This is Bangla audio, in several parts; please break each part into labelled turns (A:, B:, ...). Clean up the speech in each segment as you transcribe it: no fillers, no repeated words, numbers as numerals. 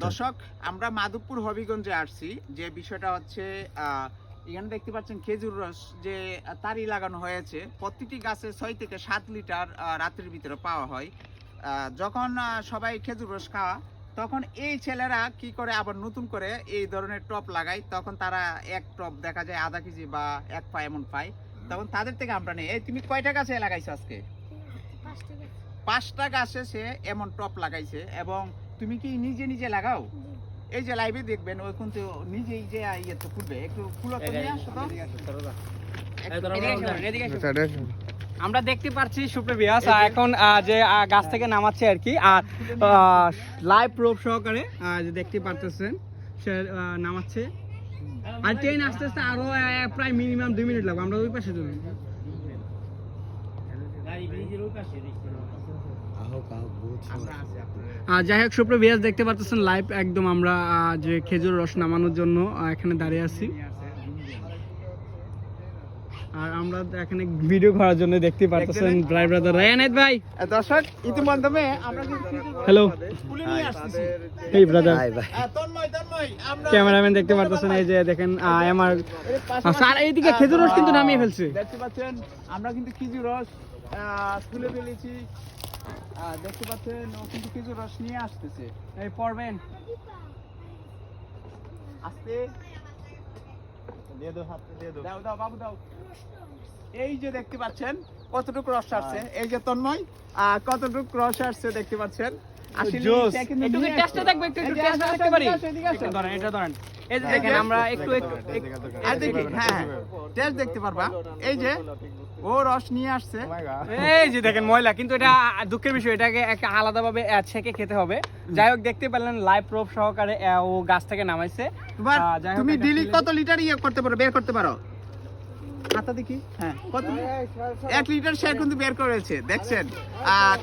A: দর্শক, আমরা মাধবপুর হবিগঞ্জে আসছি। যে বিষয়টা হচ্ছে এখানে দেখতে পাচ্ছেন খেজুর রস যে তারি লাগানো হয়েছে, প্রতিটি গাছে 6 থেকে 7 লিটার রাত্রির ভিতরে পাওয়া হয়। যখন সবাই খেজুর রস খাওয়া, তখন এই ছেলেরা কি করে আবার নতুন করে এই ধরনের টপ লাগায়। তখন তারা এক টপ দেখা যায় আধা কেজি বা 1 পা এমন পায়। তখন তাদের থেকে আমরা নেই। এই তুমি কয়টা গাছে লাগাইছো আজকে? 5টা গাছে সে এমন টপ লাগাইছে। এবং তুমি কি নিজে নিজে লাগাও? এই যে লাইভে দেখবেন ওই কিন্তু নিজেই যে ইয়েতে ফুলবে। একটু ফুল তো নিয়ে আসো তো।
B: আমরা দেখতে পাচ্ছি সুপ্রভিয়াস এখন যে গাছ থেকে নামাচ্ছে আর কি, আর লাইভ প্রুফ সহকারে যে দেখতে পারতেছেন সে নামাচ্ছে। আর ট্রেন আস্তে আস্তে আরো প্রায় মিনিমাম 2 মিনিট লাগবে। আমরা ওই পাশে যাবো। যাই হোক সুপ্রভিয়াস দেখতে পাচ্ছেন লাইভ একদম আমরা যে খেজুর রস নামানোর জন্য এখানে দাঁড়িয়ে আছি। আর আমরা এখানে ভিডিও করার জন্য দেখতে পাচ্ছেন ভাই ব্রাদার রায়ানাত ভাই।
A: দর্শক, ইতিমধ্যে আমরা কিন্তু
B: হ্যালো
A: ফুলে নিয়ে আসতেছি।
B: এই ব্রাদার
A: তন্ময় আমরা
B: ক্যামেরাম্যান দেখতে পারতেছেন। এই যে দেখেন আমার স্যার এইদিকে খেজুর রস কিন্তু নামিয়ে ফেলছে।
A: দেখতে পাচ্ছেন আমরা কিন্তু খেজুর রস তুলে ফেলেছি। দেখতে পাচ্ছেন ও কিন্তু খেজুর রস নিয়ে আসতেছে।
B: এই পড়বেন
A: আস্তে দিয়ে দাও, হাতে দিয়ে দাও। দাও বাবু দাও। এই যে দেখতে পাচ্ছেন কতটুকু রস আসছে। এই যে তন্ময় কতটুকু রস আসছে দেখতে পাচ্ছেন।
B: জোস একটু টেস্টে দেখব, একটু টেস্ট দেখতে পারি। একটু ধরেন, এটা ধরেন। এই যে দেখেন আমরা একটু
A: আর দেখি, হ্যাঁ টেস্ট দেখতে পারবা। এই যে ও রস নিয়ে আসছে।
B: এই যে দেখেন ময়লা, কিন্তু এটা দুঃখের বিষয়, এটাকে একটা আলাদাভাবে ছেঁকে খেতে হবে। যাই হোক দেখতে পেলেন লাইভ প্রুফ সহকারে ও গাছ থেকে নামাইছে।
A: তুমি ডেইলি কত লিটার করতে পারো, বের করতে পারো? হাতা দেখি। হ্যাঁ, কত? 1 লিটার সে কিন্তু বের করেছে, দেখছেন।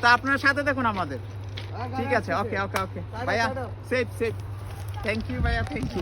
A: তো আপনার সাথে দেখুন আমাদের। ঠিক আছে, ওকে ওকে ওকে ভাইয়া, সেফ সেফ। থ্যাংক ইউ ভাইয়া, থ্যাংক ইউ।